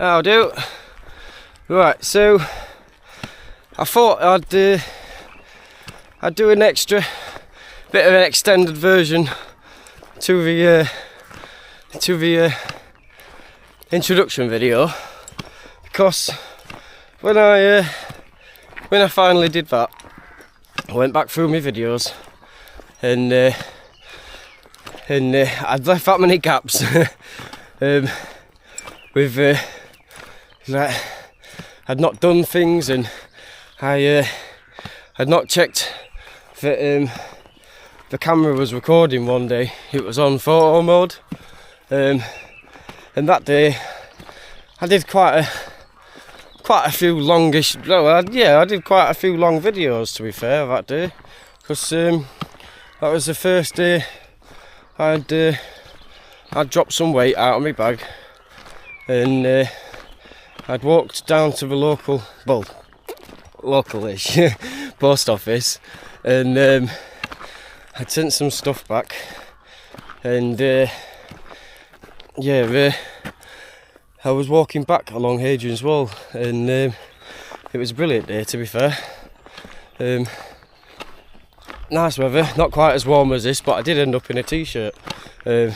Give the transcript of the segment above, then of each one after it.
I'll do. Right, so I thought I'd do an extra bit of an extended version to the introduction video, because when I finally did that, I went back through my videos and I'd left that many gaps with like I'd not done things, and I had not checked that the camera was recording one day. It was on photo mode, and that day I did quite a few longish. I did quite a few long videos, to be fair, that day, because that was the first day I'd dropped some weight out of my bag, and I'd walked down to the local-ish post office, and I'd sent some stuff back, and I was walking back along Hadrian's Wall, and it was a brilliant day, to be fair. Nice weather, not quite as warm as this, but I did end up in a t-shirt, and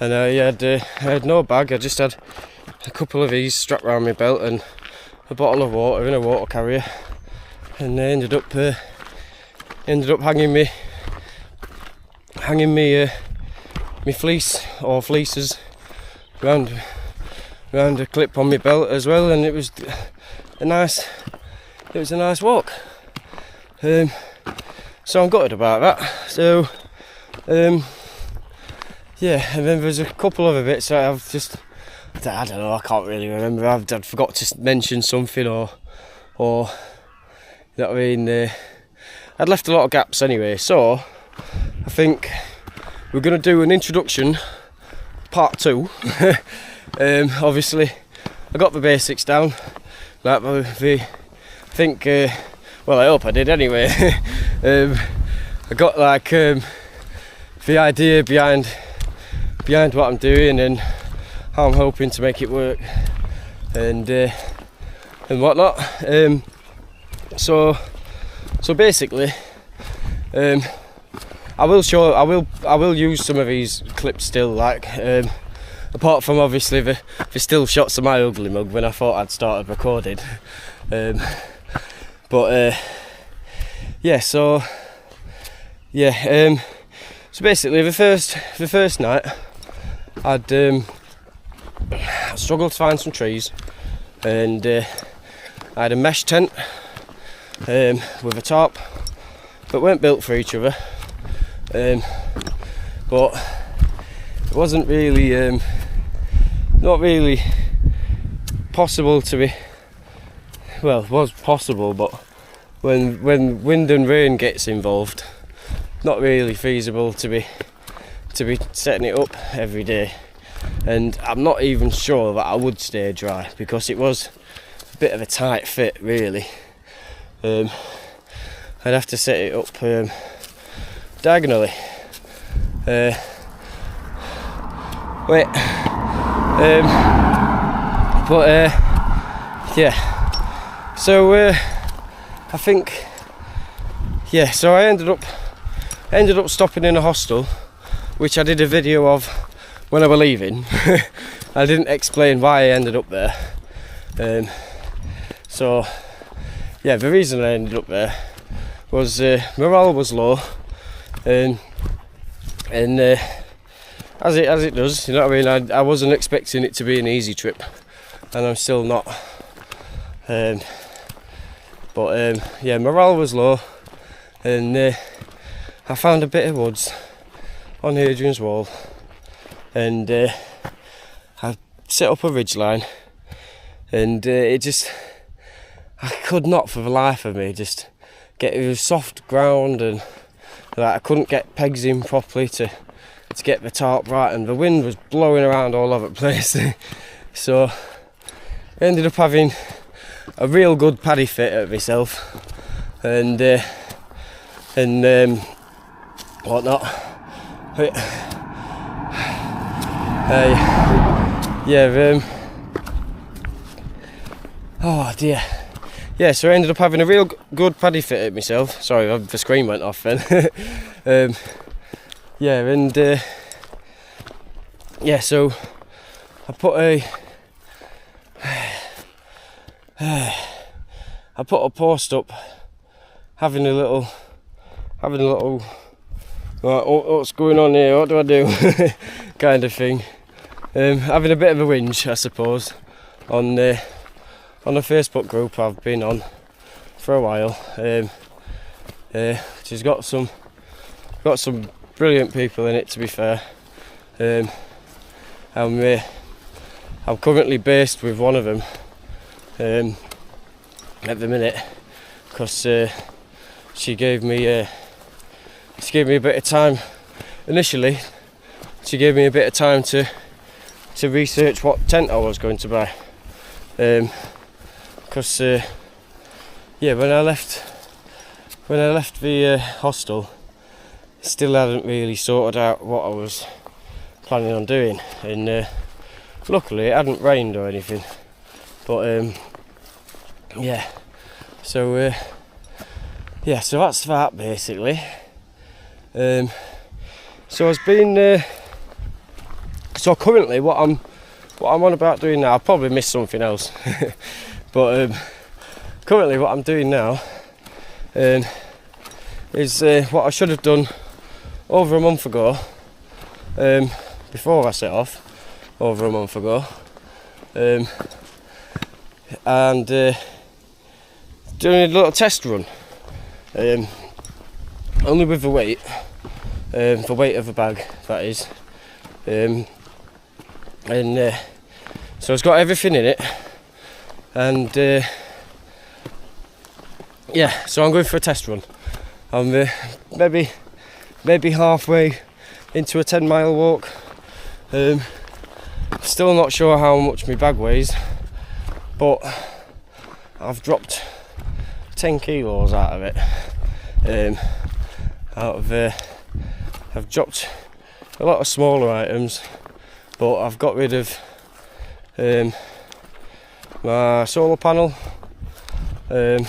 I had no bag. I just had a couple of these strapped around my belt and a bottle of water in a water carrier, and I ended up hanging me fleece or fleeces round a clip on my belt as well, and it was a nice walk. So I'm gutted about that. So and then there's a couple other bits that I've just, I don't know, I can't really remember. I'd forgot to mention something, or you know what I mean. I'd left a lot of gaps anyway, so I think we're going to do an introduction part 2. Obviously I got the basics down, like I think, well, I hope I did anyway. I got like the idea behind what I'm doing and how I'm hoping to make it work, and whatnot. So basically, I will use some of these clips still, like apart from obviously the still shots of my ugly mug when I thought I'd started recording. So basically the first night I'd struggled to find some trees, and I had a mesh tent with a tarp that weren't built for each other, but it wasn't really not really possible to be, well, it was possible, but when wind and rain gets involved, not really feasible to be setting it up every day. And I'm not even sure that I would stay dry, because it was a bit of a tight fit, really. I'd have to set it up diagonally. So I think, so I ended up stopping in a hostel, which I did a video of when I was leaving. I didn't explain why I ended up there. The reason I ended up there was morale was low, and as it does, you know what I mean. I wasn't expecting it to be an easy trip, and I'm still not. Morale was low, and I found a bit of woods on Hadrian's Wall, and I set up a ridgeline, and I could not for the life of me just get, it was soft ground, and like, I couldn't get pegs in properly to get the tarp right, and the wind was blowing around all over the place. So I ended up having a real good paddy fit at myself, and whatnot. Oh dear. Yeah, so I ended up having a real good paddy fit at myself. Sorry, the screen went off then. Yeah, and yeah, so I put a post up, having a little, right, what's going on here? What do I do? Kind of thing. Having a bit of a whinge, I suppose, on a Facebook group I've been on for a while, which has got some brilliant people in it, to be fair. I'm currently based with one of them at the minute, because she gave me a bit of time. Initially, she gave me a bit of time to research what tent I was going to buy. Because yeah, when I left the hostel, still hadn't really sorted out what I was planning on doing, and luckily it hadn't rained or anything. But yeah, so yeah, so that's that basically. So I've been so currently what I'm on about doing now. I've probably missed something else, but currently what I'm doing now is what I should have done over a month ago, before I set off, over a month ago, and doing a little test run, only with the weight of the bag, that is, and so it's got everything in it, and yeah, so I'm going for a test run. I'm maybe halfway into a 10-mile walk. Still not sure how much my bag weighs, but I've dropped 10 kilos out of it. I've dropped a lot of smaller items, but I've got rid of my solar panel, a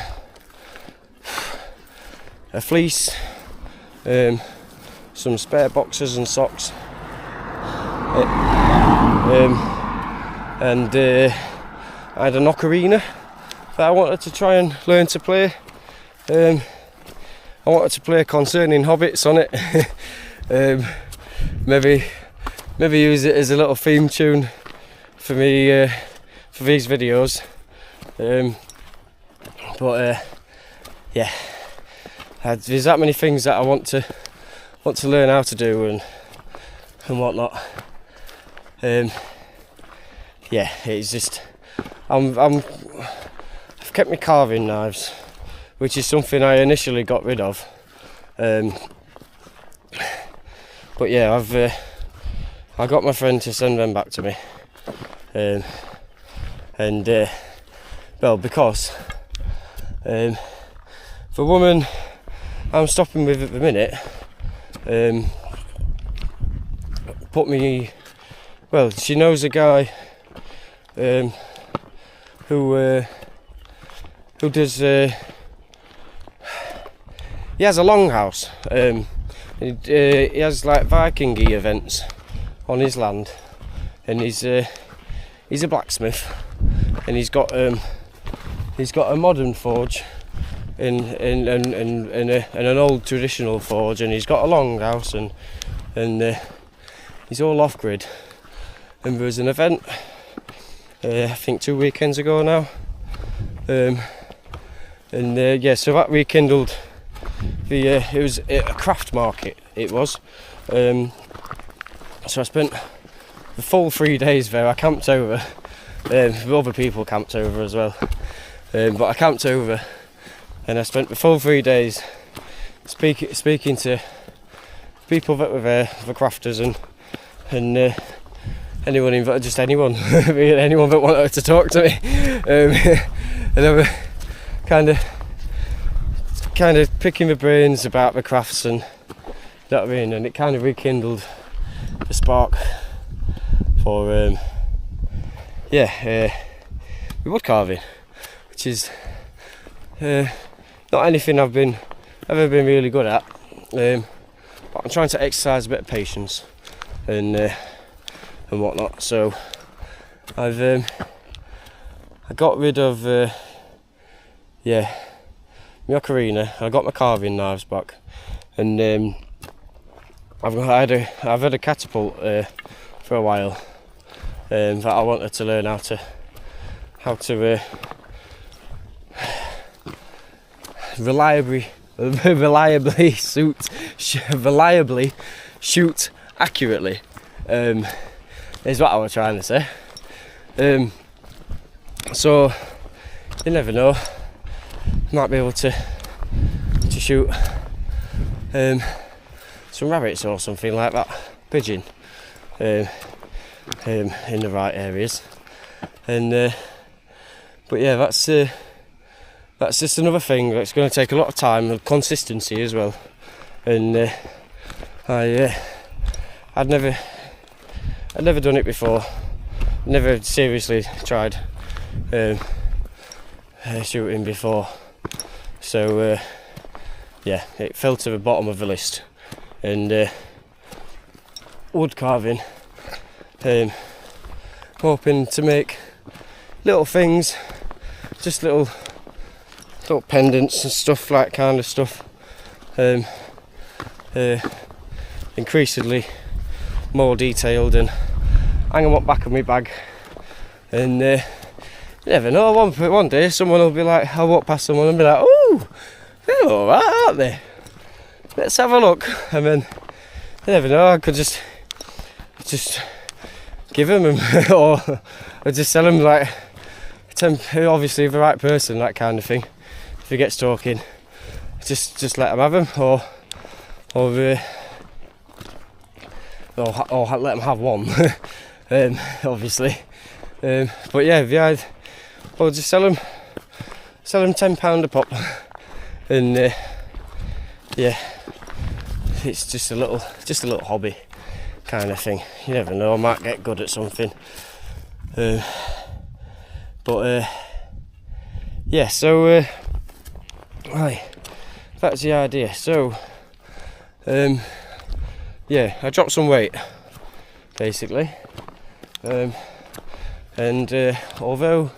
fleece, some spare boxes and socks, and I had an ocarina that I wanted to try and learn to play. I wanted to play Concerning Hobbits on it. Maybe use it as a little theme tune for me, for these videos. But yeah, there's that many things that I want to learn how to do and whatnot. Yeah, it's just I've kept my carving knives, which is something I initially got rid of. But yeah, I got my friend to send them back to me, and well, because the woman I'm stopping with at the minute put me, well, she knows a guy who does, he has a longhouse, he has like Viking-y events on his land, and he's a blacksmith, and he's got a modern forge in an old traditional forge, and he's got a longhouse, and he's all off grid. And there was an event, I think 2 weekends ago now, and yeah, so that rekindled it was a craft market, it was. So I spent the full 3 days there. I camped over, other people camped over as well, but I camped over, and I spent the full 3 days speaking to people that were there, the crafters, and anyone invited, just anyone, anyone that wanted to talk to me, and I was kind of picking the brains about the crafts, and you know what I mean, and it kind of rekindled the spark for the wood carving. which is not anything I've ever been really good at. But I'm trying to exercise a bit of patience and whatnot. So I got rid of my ocarina. I got my carving knives back, and I've had a catapult for a while that I wanted to learn how to reliably shoot accurately, is what I was trying to say. So you never know, might be able to shoot some rabbits or something like that, pigeon, in the right areas. And but yeah, that's just another thing that's going to take a lot of time and consistency as well. And I'd never done it before, never seriously tried shooting before, so yeah, it fell to the bottom of the list. And wood carving, hoping to make little things, just little pendants and stuff, like kind of stuff, increasingly more detailed, and hang them up back of my bag. And you never know, one day someone will be like, I'll walk past someone and be like, oh, they're alright, aren't they? Let's have a look. And then you never know, I could just give them or just sell them, like, obviously the right person, that kind of thing. If he gets talking, just let them have them, or let them have one. Obviously, but yeah, I'll just sell them £10 a pop, and yeah, it's just a little hobby kind of thing. You never know, I might get good at something. But yeah, so right, that's the idea. So yeah, I dropped some weight basically, and although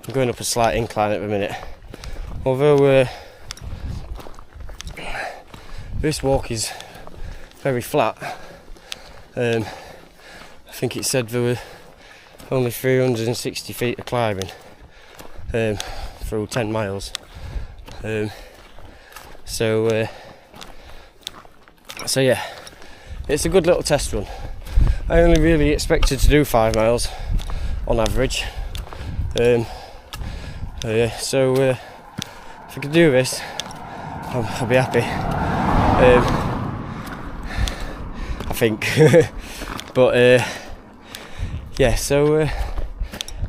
I'm going up a slight incline at the minute, although this walk is very flat, I think it said there were only 360 feet of climbing through 10 miles. So yeah, it's a good little test run. I only really expected to do 5 miles on average. So if I could do this, I'll be happy. I think. But yeah, so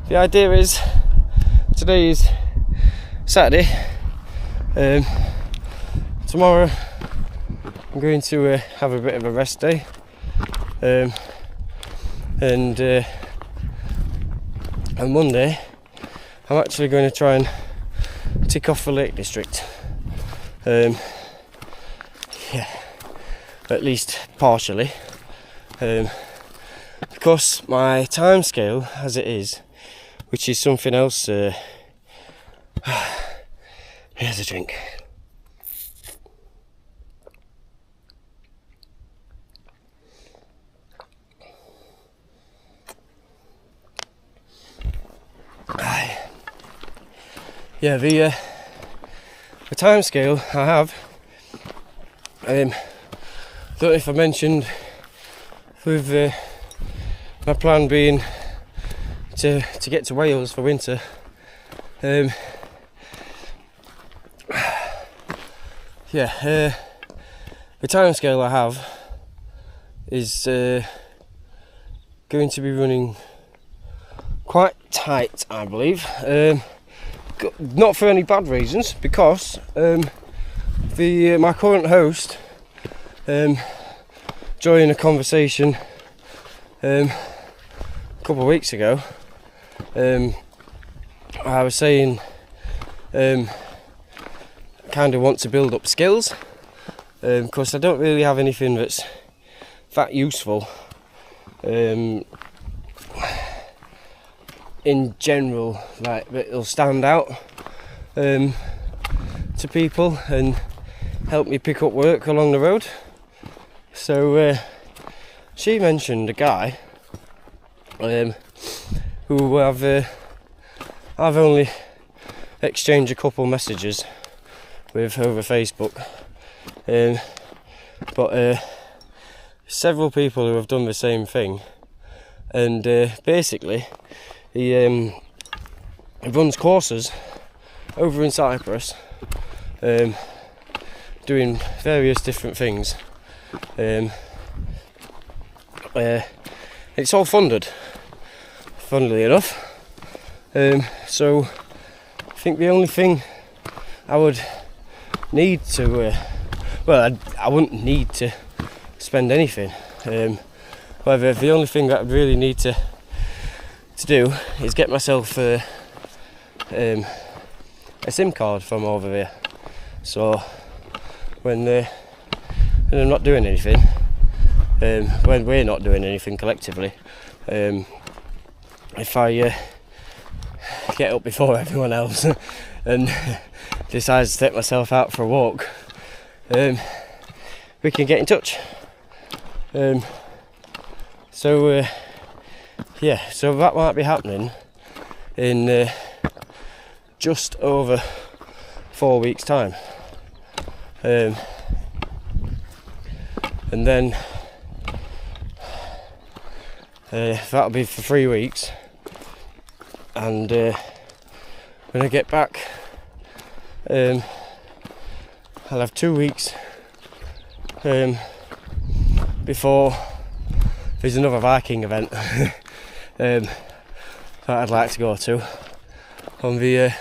the idea is, today is Saturday. Tomorrow I'm going to have a bit of a rest day, and on Monday I'm actually going to try and tick off the Lake District. Yeah, at least partially, because my time scale as it is, which is something else. Here's a drink. Yeah, the time scale I have, I don't know if I mentioned, with my plan being to get to Wales for winter. Yeah, the time scale I have is going to be running quite tight, I believe. Not for any bad reasons, because my current host, during a conversation a couple of weeks ago, I was saying kind of want to build up skills, because I don't really have anything that's that useful in general, like that will stand out to people and help me pick up work along the road. So she mentioned a guy who I've only exchanged a couple messages with over Facebook, but several people who have done the same thing, and basically he runs courses over in Cyprus, doing various different things. It's all funded, funnily enough. So I think the only thing I would need to, I wouldn't need to spend anything. However, the only thing that I really need to do is get myself a SIM card from over there. So when I'm not doing anything, when we're not doing anything collectively, if I get up before everyone else and decide to take myself out for a walk, we can get in touch. So that might be happening in just over 4 weeks' time, and then that'll be for 3 weeks, and when I get back, I'll have 2 weeks before there's another Viking event that I'd like to go to on the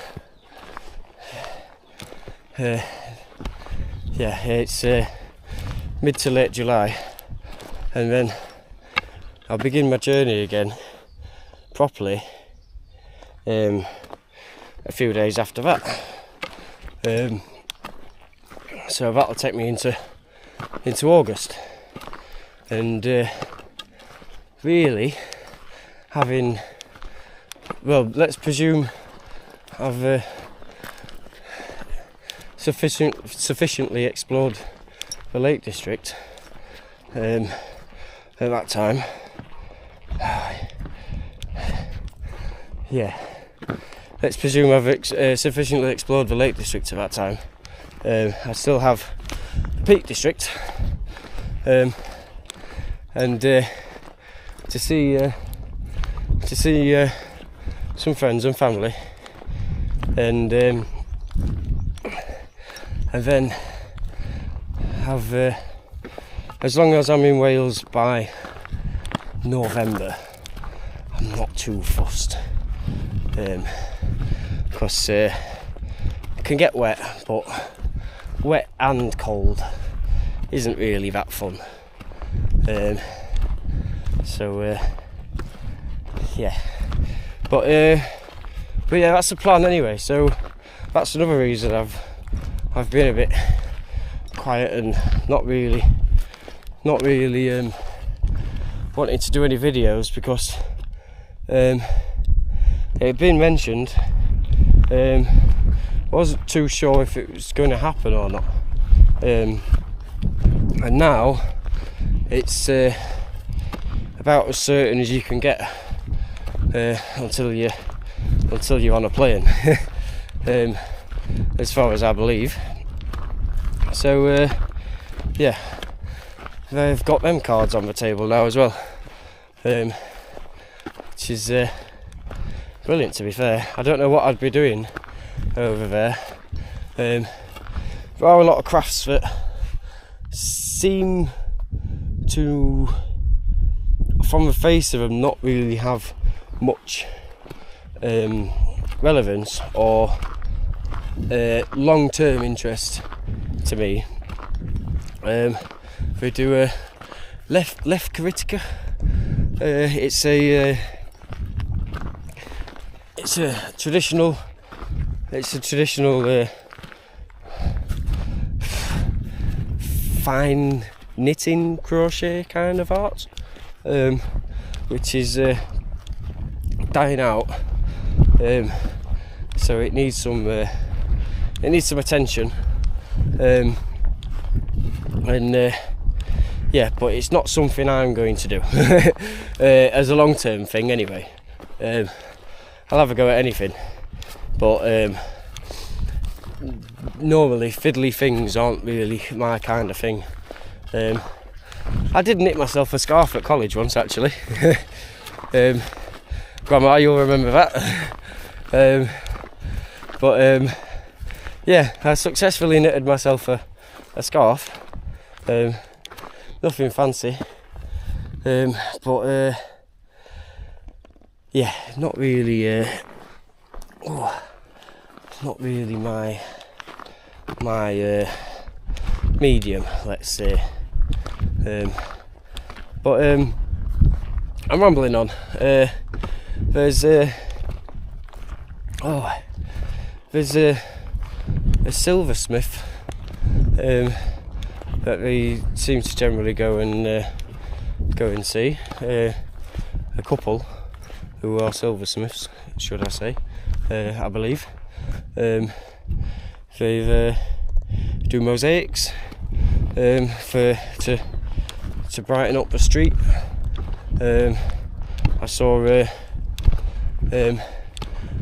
it's mid to late July, and then I'll begin my journey again properly a few days after that. So that'll take me into August, and really having, well, let's presume I've sufficiently explored the Lake District at that time. Let's presume I've sufficiently explored the Lake District at that time. I still have the Peak District, and to see some friends and family, and then have, as long as I'm in Wales by November, I'm not too fussed, because it can get wet, but wet and cold isn't really that fun. But yeah, that's the plan anyway. So that's another reason I've been a bit quiet and not really wanting to do any videos, because it had been mentioned. Wasn't too sure if it was going to happen or not, and now it's about as certain as you can get until you're on a plane, as far as I believe. So yeah, they've got them cards on the table now as well, which is brilliant, to be fair. I don't know what I'd be doing over there. There are a lot of crafts that seem to, from the face of them, not really have much relevance or long-term interest to me. They do a left Kritika. It's a traditional It's a traditional fine knitting crochet kind of art, which is dying out. So it needs some attention, and yeah, but it's not something I'm going to do as a long-term thing anyway. I'll have a go at anything, but normally fiddly things aren't really my kind of thing. I did knit myself a scarf at college once, actually. Grandma, you'll remember that. Yeah, I successfully knitted myself a scarf. Nothing fancy, but yeah, not really my medium, let's say. But I'm rambling on. There's a silversmith that we seem to generally go and see. A couple who are silversmiths, should I say? I believe. They do mosaics to brighten up the street. I saw a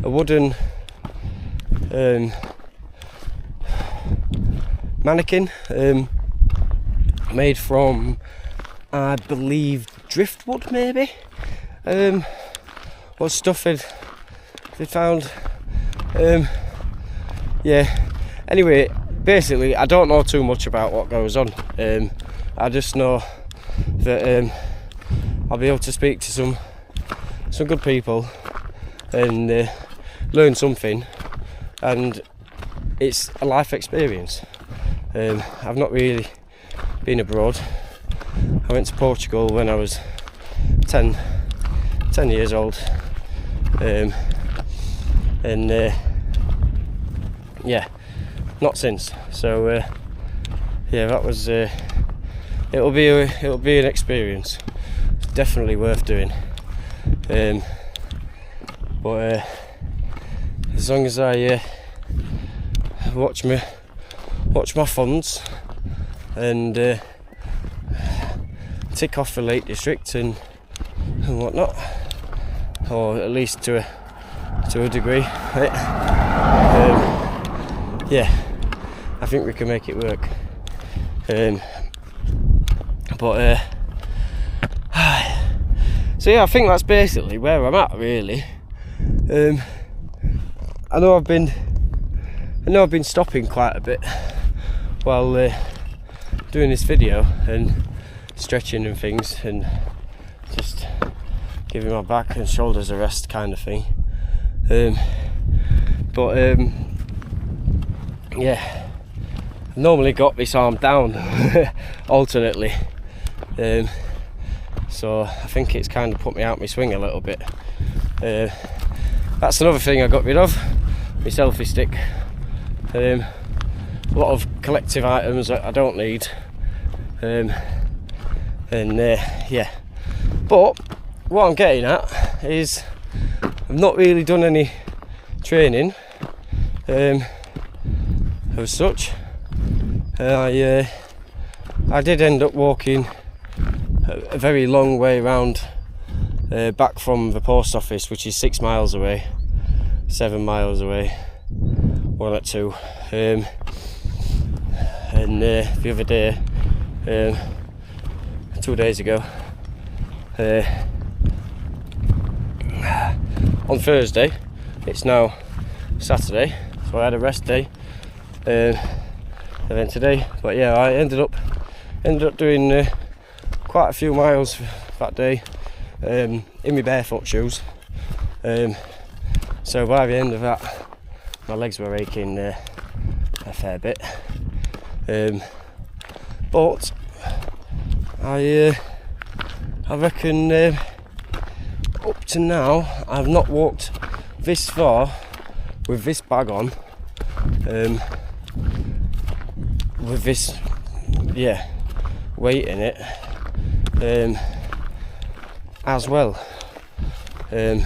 wooden mannequin made from, I believe, driftwood, maybe. What stuff they found. Yeah. Anyway, basically, I don't know too much about what goes on. I just know that I'll be able to speak to some good people and learn something, and it's a life experience. I've not really been abroad. I went to Portugal when I was 10 years old, and yeah, not since. So yeah, that was it'll be an experience. It's definitely worth doing. But as long as I watch my funds and tick off the Lake District and whatnot, or at least to a degree, right? Yeah, I think we can make it work. But so yeah, I think that's basically where I'm at, really. I know I've been stopping quite a bit while doing this video and stretching and things, and just giving my back and shoulders a rest, kind of thing. But yeah, I've normally got this arm down alternately, so I think it's kind of put me out my swing a little bit. That's another thing I got rid of, my selfie stick. A lot of collective items that I don't need, yeah. But what I'm getting at is I've not really done any training as such. I did end up walking a very long way round back from the post office, which is 6 miles away, 7 miles away, one at 2. And the other day, 2 days ago, on Thursday, it's now Saturday, so I had a rest day, and then today. But yeah, I ended up doing quite a few miles that day in my barefoot shoes. So by the end of that, my legs were aching a fair bit. But I reckon up to now I've not walked this far with this bag on, with this weight in it, as well, if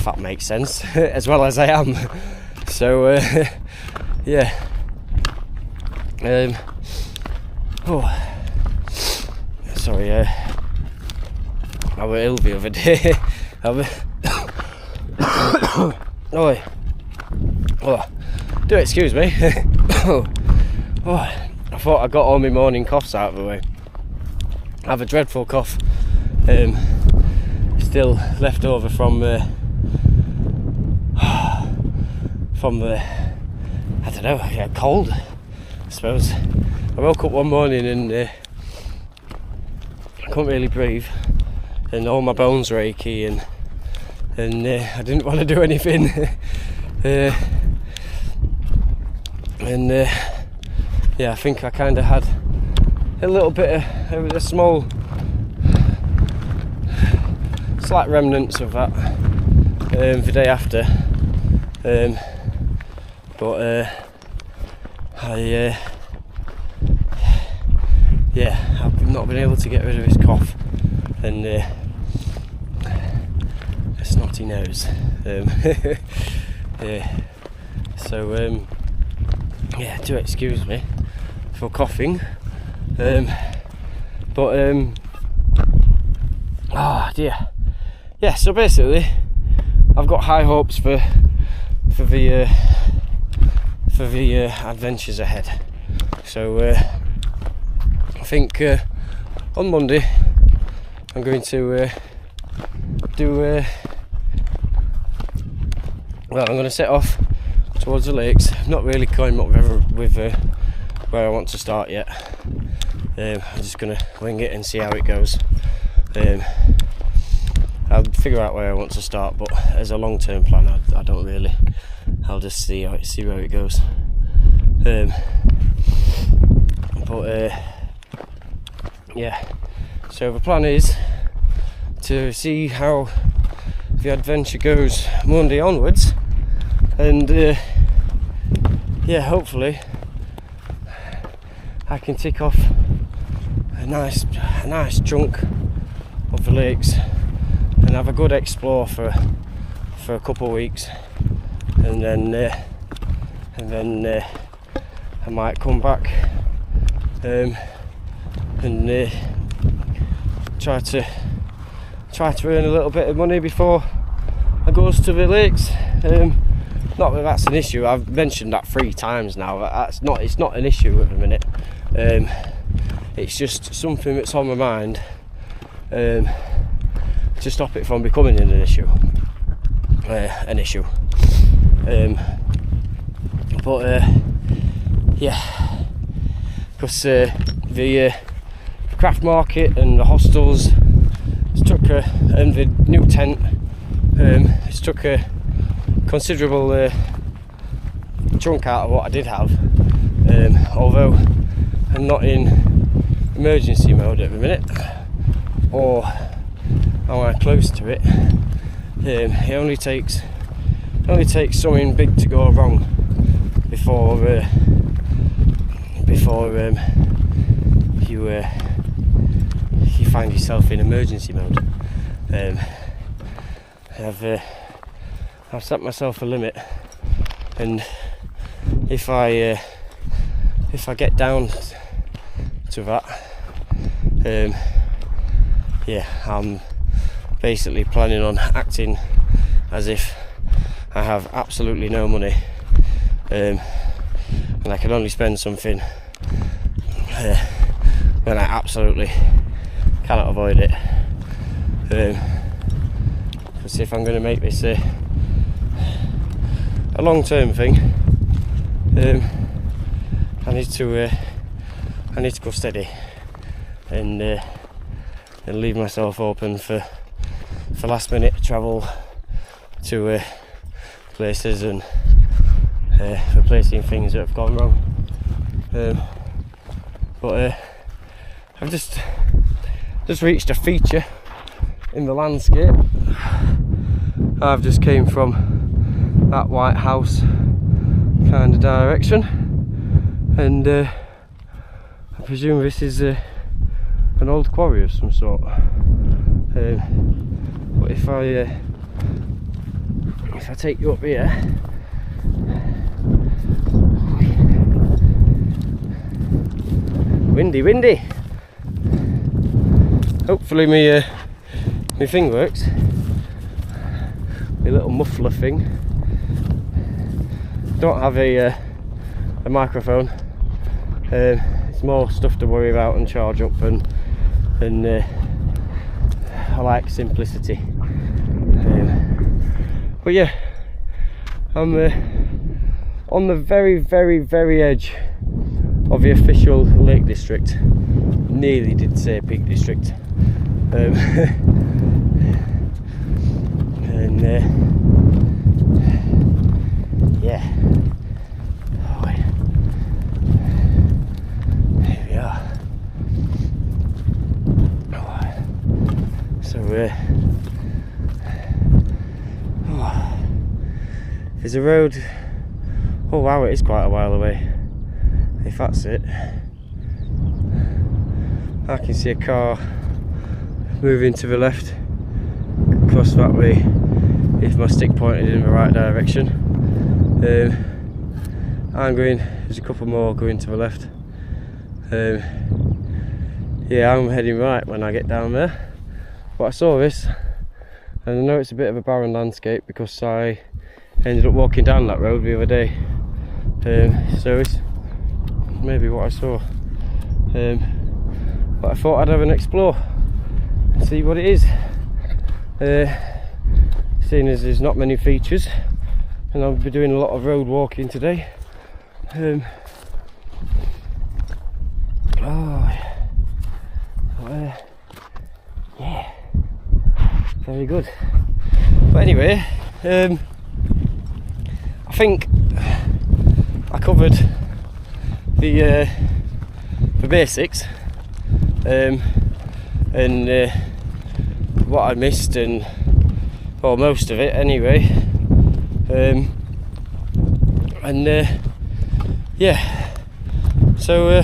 that makes sense, as well as I am. So sorry, I was ill the other day. Do excuse me. I thought I got all my morning coughs out of the way. I have a dreadful cough, still left over from the I don't know, cold, I suppose. I woke up one morning and I couldn't really breathe, and all my bones were achy, and I didn't want to do anything. I think I kind of had a little bit of a small, slight remnants of that the day after, but I've not been able to get rid of this cough and a snotty nose. Do excuse me for coughing, so basically I've got high hopes for the adventures ahead. So I think on Monday I'm going to I'm going to set off towards the lakes. I'm not really going up with where I want to start yet. I'm just going to wing it and see how it goes. I'll figure out where I want to start, but as a long-term plan, I don't really. I'll just see where it goes. So the plan is to see how the adventure goes Monday onwards, and hopefully I can tick off a nice chunk of the lakes and have a good explore for a couple of weeks, and then I might come back and try to earn a little bit of money before I goes to the lakes. Not that that's an issue. I've mentioned that 3 times now. It's not an issue at the minute. It's just something that's on my mind to stop it from becoming an issue. Because the craft market and the hostels and the new tent, it's took a considerable chunk out of what I did have, although I'm not in emergency mode at the minute, or am I close to it. It only takes something big to go wrong before you find yourself in emergency mode. I've set myself a limit, and if I get down to that, I'm basically planning on acting as if I have absolutely no money, and I can only spend something when I absolutely cannot avoid it. Because if I'm going to make this a long-term thing, I need to go steady and leave myself open for last-minute travel to places and replacing things that have gone wrong. I've just reached a feature in the landscape. I've just came from that White House kind of direction, and I presume this is an old quarry of some sort. But if I take you up here, windy. Hopefully my thing works. My little muffler thing. Don't have a microphone. It's more stuff to worry about and charge up, and I like simplicity. But yeah, I'm on the very edge of the official Lake District. Nearly did say Peak District. And yeah, oh, here we are. So there's a road. Oh wow, it is quite a while away, if that's it. I can see a car moving to the left, across that way, if my stick pointed in the right direction. I'm going, there's a couple more going to the left. Yeah, I'm heading right when I get down there. But I saw this, and I know it's a bit of a barren landscape because I ended up walking down that road the other day. So it's maybe what I saw. But I thought I'd have an explore and see what it is. Seeing as there's not many features, and I'll be doing a lot of road walking today. Yeah, very good. But anyway, I think I covered the basics, and what I missed, and well, most of it anyway. Yeah, so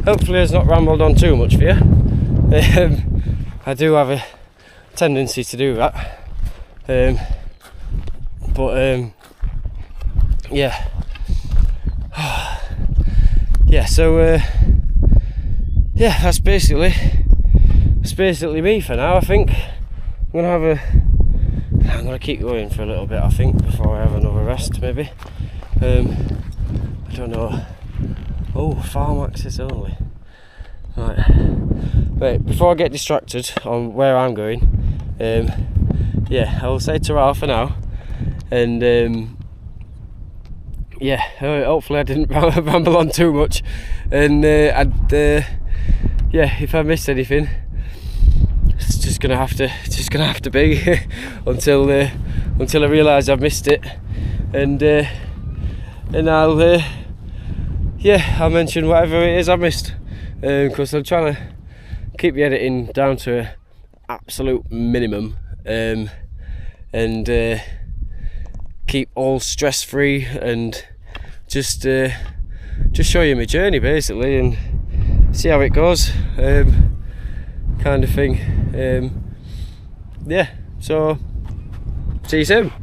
hopefully I've not rambled on too much for you. I do have a tendency to do that, but yeah, yeah. So yeah, that's basically me for now. I think I'm gonna keep going for a little bit, I think, before I have another rest maybe. I don't know. Oh, farm access only. Right. Wait, before I get distracted on where I'm going, yeah, I will say ta-ra for now, and yeah, hopefully I didn't ramble on too much, and yeah, if I missed anything, it's just gonna have to be until I realise I've missed it, and I'll yeah, I'll mention whatever it is I missed, because I'm trying to keep the editing down to an absolute minimum, and keep all stress free, and just show you my journey basically, and see how it goes, kind of thing. Yeah, so see you soon.